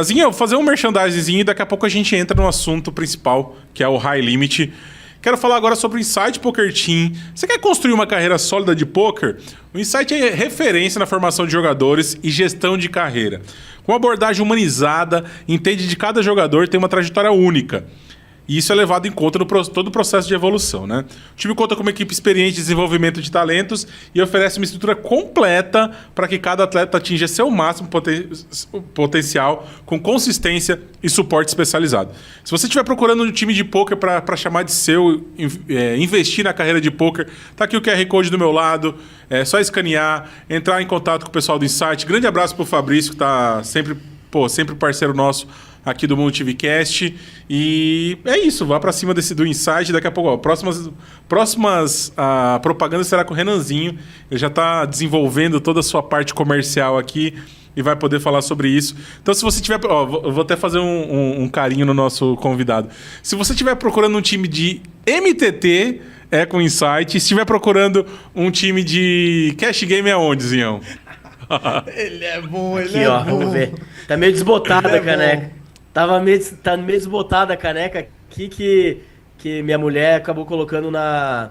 Zinho, eu vou fazer um merchandisingzinho e daqui a pouco a gente entra no assunto principal, que é o High Limit. Quero falar agora sobre o Insight Poker Team. Você quer construir uma carreira sólida de poker? O Insight é referência na formação de jogadores e gestão de carreira. Com uma abordagem humanizada, entende de cada jogador e tem uma trajetória única. E isso é levado em conta no todo o processo de evolução, né? O time conta com uma equipe experiente de desenvolvimento de talentos e oferece uma estrutura completa para que cada atleta atinja seu máximo potencial com consistência e suporte especializado. Se você estiver procurando um time de poker para chamar de seu, investir na carreira de poker, tá aqui o QR Code do meu lado, é só escanear, entrar em contato com o pessoal do Insight. Grande abraço pro Fabrício, que tá sempre parceiro nosso aqui do Mundo TVcast. E é isso, vá pra cima do Insight. Daqui a pouco, ó, próximas propagandas será com o Renanzinho. Ele já tá desenvolvendo toda a sua parte comercial aqui e vai poder falar sobre isso. Então, se você tiver... Ó, eu vou até fazer um carinho no nosso convidado. Se você estiver procurando um time de MTT, é com o Insight. Se estiver procurando um time de cash game, é onde, Zinhão? Ele é bom, ele Aqui, é ó, bom. vamos ver. Tá meio desbotada Ele é a caneca. Tá meio desbotada a caneca aqui que minha mulher acabou colocando na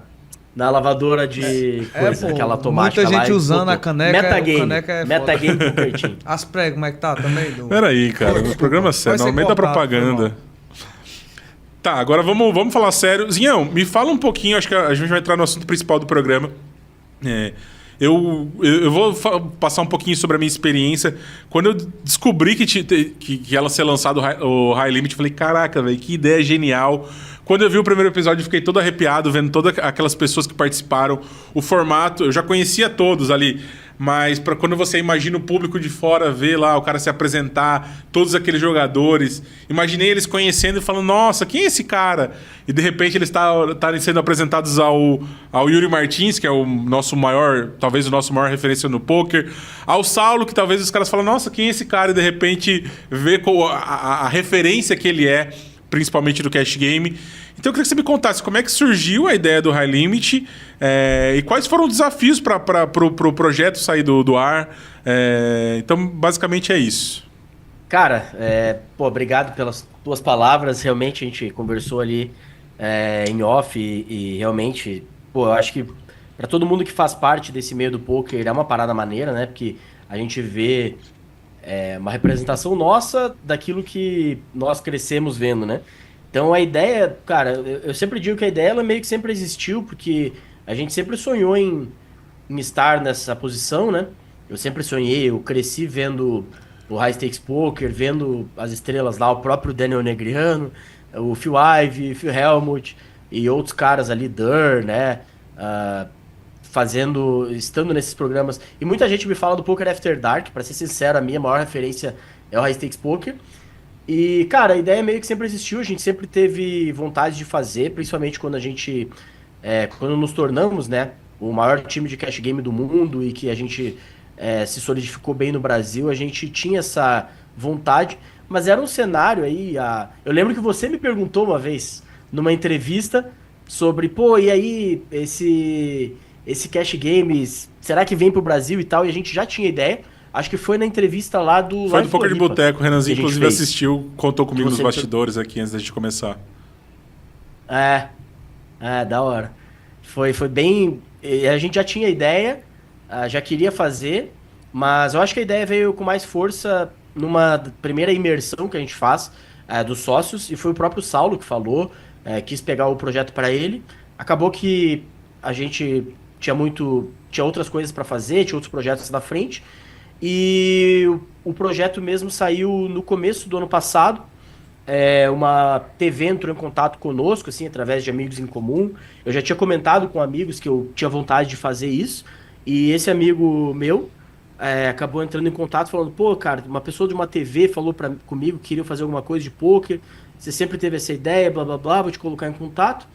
lavadora de coisa, pô, aquela automática muita lá. gente e usando botou. a caneca. Metagame. O caneca é Metagame Poker Team. As pregas, como é que tá também? Peraí, cara. O programa é sério, no meio da propaganda. Tá, agora vamos falar sério. Zinhão, me fala um pouquinho, acho que a gente vai entrar no assunto principal do programa. Eu vou passar um pouquinho sobre a minha experiência. Quando eu descobri que ela ser lançado o High Limit, eu falei, caraca, velho, que ideia genial. Quando eu vi o primeiro episódio, eu fiquei todo arrepiado, vendo todas aquelas pessoas que participaram. O formato, eu já conhecia todos ali, mas quando você imagina o público de fora ver lá o cara se apresentar, todos aqueles jogadores, imaginei eles conhecendo e falando, nossa, quem é esse cara? E de repente eles estarem sendo apresentados ao Yuri Martins, que é o nosso maior, talvez o nosso maior referência no poker, ao Saulo, que talvez os caras falam, nossa, quem é esse cara? E de repente vê a referência que ele é, principalmente do cash game. Então eu queria que você me contasse como é que surgiu a ideia do High Limit e quais foram os desafios para o projeto sair do ar. Então, basicamente é isso. Cara, obrigado pelas tuas palavras. Realmente a gente conversou ali em off e realmente, eu acho que para todo mundo que faz parte desse meio do poker é uma parada maneira, né? Porque a gente vê uma representação nossa daquilo que nós crescemos vendo, né? Então a ideia, cara, eu sempre digo que a ideia ela meio que sempre existiu, porque a gente sempre sonhou em estar nessa posição, né? Eu sempre sonhei, eu cresci vendo o High Stakes Poker, vendo as estrelas lá, o próprio Daniel Negreanu, o Phil Ivey, Phil Hellmuth e outros caras ali, Durr, né? Estando nesses programas. E muita gente me fala do Poker After Dark, pra ser sincero, a minha maior referência é o High Stakes Poker. E, cara, a ideia meio que sempre existiu, a gente sempre teve vontade de fazer, principalmente quando a gente, quando nos tornamos, né, o maior time de cash game do mundo e que a gente se solidificou bem no Brasil, a gente tinha essa vontade, mas era um cenário aí, eu lembro que você me perguntou uma vez, numa entrevista, sobre, e aí, esse cash games, será que vem pro Brasil e tal? E a gente já tinha ideia. Acho que foi na entrevista lá do... Foi do Poker de Boteco, o Renanzinho inclusive fez. assistiu, contou comigo nos bastidores aqui antes da gente começar. Da hora. Foi bem... A gente já tinha ideia, já queria fazer, mas eu acho que a ideia veio com mais força numa primeira imersão que a gente faz dos sócios, e foi o próprio Saulo que falou, quis pegar o projeto para ele. Acabou que a gente tinha outras coisas para fazer, tinha outros projetos na frente, e o projeto mesmo saiu no começo do ano passado. Uma TV entrou em contato conosco, assim, através de amigos em comum. Eu já tinha comentado com amigos que eu tinha vontade de fazer isso, e esse amigo meu acabou entrando em contato falando, cara, uma pessoa de uma TV falou comigo que queria fazer alguma coisa de poker, você sempre teve essa ideia, blá blá blá, vou te colocar em contato.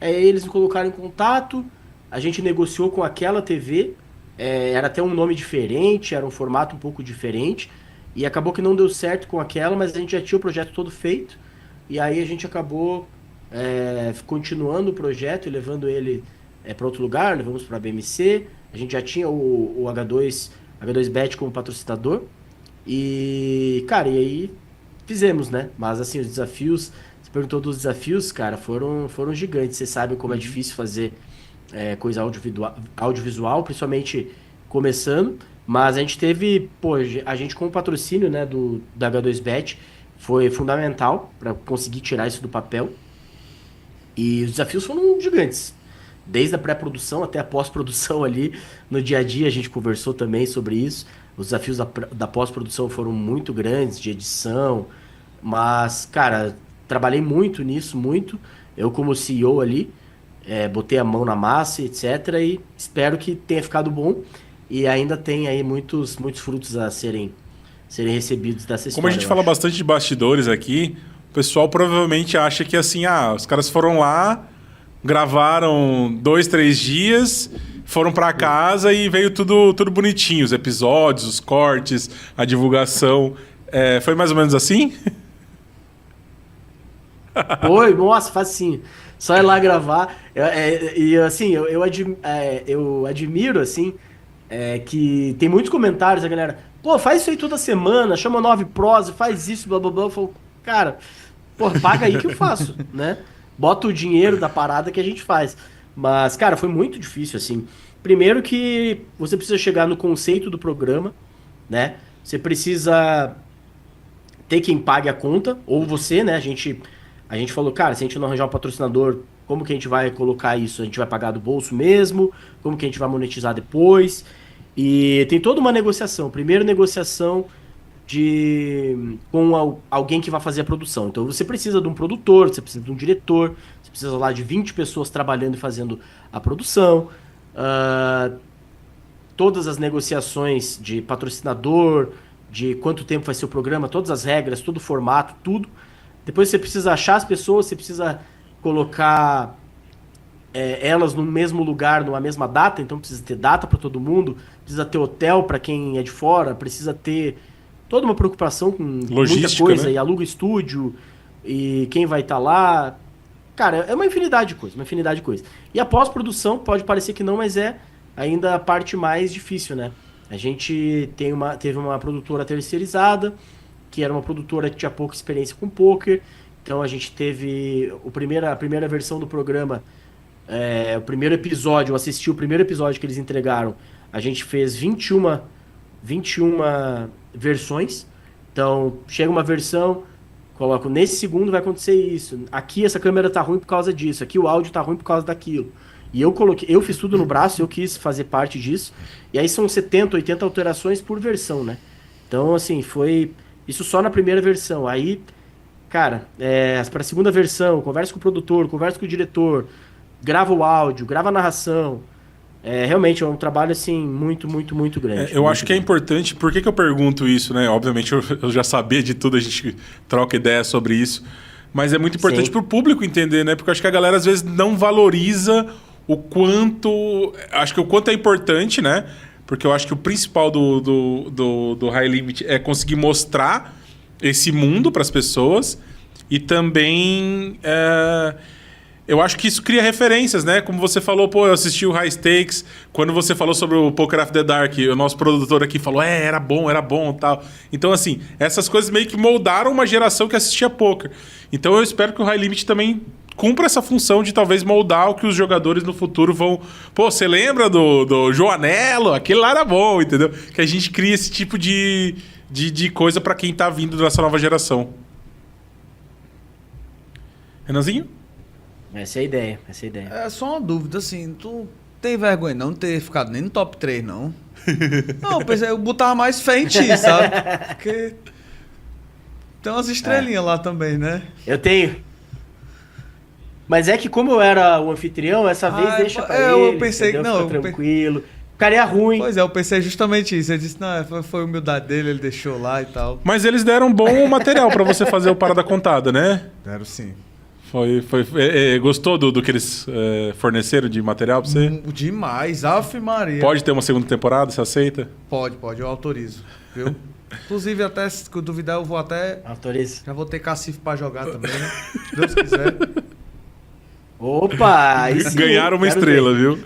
Eles me colocaram em contato, a gente negociou com aquela TV, era até um nome diferente, era um formato um pouco diferente, e acabou que não deu certo com aquela, mas a gente já tinha o projeto todo feito, e aí a gente acabou continuando o projeto e levando ele para outro lugar, levamos para a BMC, a gente já tinha o H2Bet como patrocinador, E, cara, e aí fizemos, né? Mas assim, os desafios, você perguntou dos desafios, cara, foram gigantes. Você sabe como é difícil fazer coisa audiovisual, principalmente começando. Mas a gente teve, pô, a gente com o patrocínio, né, da H2Bet, foi fundamental para conseguir tirar isso do papel. E os desafios foram gigantes. Desde a pré-produção até a pós-produção ali, no dia a dia a gente conversou também sobre isso. Os desafios da pós-produção foram muito grandes, de edição. Mas, cara, trabalhei muito nisso, muito. Eu como CEO ali, botei a mão na massa, etc. E espero que tenha ficado bom. E ainda tem aí muitos frutos a serem recebidos dessa história. Como a gente fala bastante de bastidores aqui, o pessoal provavelmente acha que assim, os caras foram lá, gravaram 2, 3 dias, foram pra casa e veio tudo bonitinho, os episódios, os cortes, a divulgação. Foi mais ou menos assim? Foi, nossa, facinho. Só ir lá gravar. E assim, eu admiro, assim, que tem muitos comentários, a galera, pô, faz isso aí toda semana, chama 9 Pros, faz isso, blá blá blá. Eu falo, cara, pô, paga aí que eu faço, né? Bota o dinheiro da parada que a gente faz. Mas, cara, foi muito difícil, assim. Primeiro que você precisa chegar no conceito do programa, né? Você precisa ter quem pague a conta, ou você, né? A gente falou, cara, se a gente não arranjar um patrocinador, como que a gente vai colocar isso? A gente vai pagar do bolso mesmo? Como que a gente vai monetizar depois? E tem toda uma negociação. Primeiro, negociação com alguém que vai fazer a produção. Então, você precisa de um produtor, você precisa de um diretor, você precisa lá de 20 pessoas trabalhando e fazendo a produção. Todas as negociações de patrocinador, de quanto tempo vai ser o programa, todas as regras, todo o formato, tudo. Depois você precisa achar as pessoas, você precisa colocar elas no mesmo lugar, numa mesma data, então precisa ter data para todo mundo, precisa ter hotel para quem é de fora, precisa ter toda uma preocupação com logística, muita coisa, né? E aluga estúdio, e quem vai estar lá. Cara, é uma infinidade de coisa. E a pós-produção, pode parecer que não, mas é ainda a parte mais difícil, né? A gente teve uma produtora terceirizada, que era uma produtora que tinha pouca experiência com poker. Então a gente teve a primeira versão do programa, o primeiro episódio, eu assisti o primeiro episódio que eles entregaram. A gente fez 21 versões. Então chega uma versão, coloco nesse segundo vai acontecer isso. Aqui essa câmera tá ruim por causa disso. Aqui o áudio tá ruim por causa daquilo. E eu fiz tudo no braço, eu quis fazer parte disso. E aí são 70, 80 alterações por versão, né? Então, assim, foi isso só na primeira versão. Aí, cara, para a segunda versão, conversa com o produtor, conversa com o diretor, grava o áudio, grava a narração. Realmente é um trabalho, assim, muito, muito, muito grande. Eu muito acho que é importante. Por que eu pergunto isso, né? Obviamente eu já sabia de tudo, a gente troca ideia sobre isso. Mas é muito importante para o público entender, né? Porque eu acho que a galera às vezes não valoriza o quanto. Acho que o quanto é importante, né? Porque eu acho que o principal do High Limit é conseguir mostrar esse mundo para as pessoas. E também eu acho que isso cria referências, né? Como você falou, pô, eu assisti o High Stakes. Quando você falou sobre o Poker After Dark, o nosso produtor aqui falou, era bom e tal. Então, assim, essas coisas meio que moldaram uma geração que assistia poker. Então eu espero que o High Limit também cumpra essa função de talvez moldar o que os jogadores no futuro vão... Pô, você lembra do Joanello? Aquele lá era bom, entendeu? Que a gente cria esse tipo de coisa pra quem tá vindo dessa nova geração. Renanzinho? Essa é a ideia, É só uma dúvida, assim, tu tem vergonha não de ter ficado nem no top 3, não? Não, eu botava mais fé em ti, sabe? Porque tem umas estrelinhas lá também, né? Eu tenho. Mas é que como eu era o anfitrião, essa vez deixa pra ele. Eu pensei que não. Fica tranquilo. Ficaria ruim. Pois é, eu pensei justamente isso. Eu disse, não, foi a humildade dele, ele deixou lá e tal. Mas eles deram bom material pra você fazer o Parada Contada, né? Deram sim. Gostou do que eles forneceram de material pra você? Demais, Ave Maria. Pode ter uma segunda temporada, você aceita? Pode, eu autorizo, viu? Inclusive, até se eu duvidar, eu vou até... Autorizo. Já vou ter cacife pra jogar também, né? Se Deus quiser. Opa! Aí sim, Ganharam uma quero estrela, ver. viu?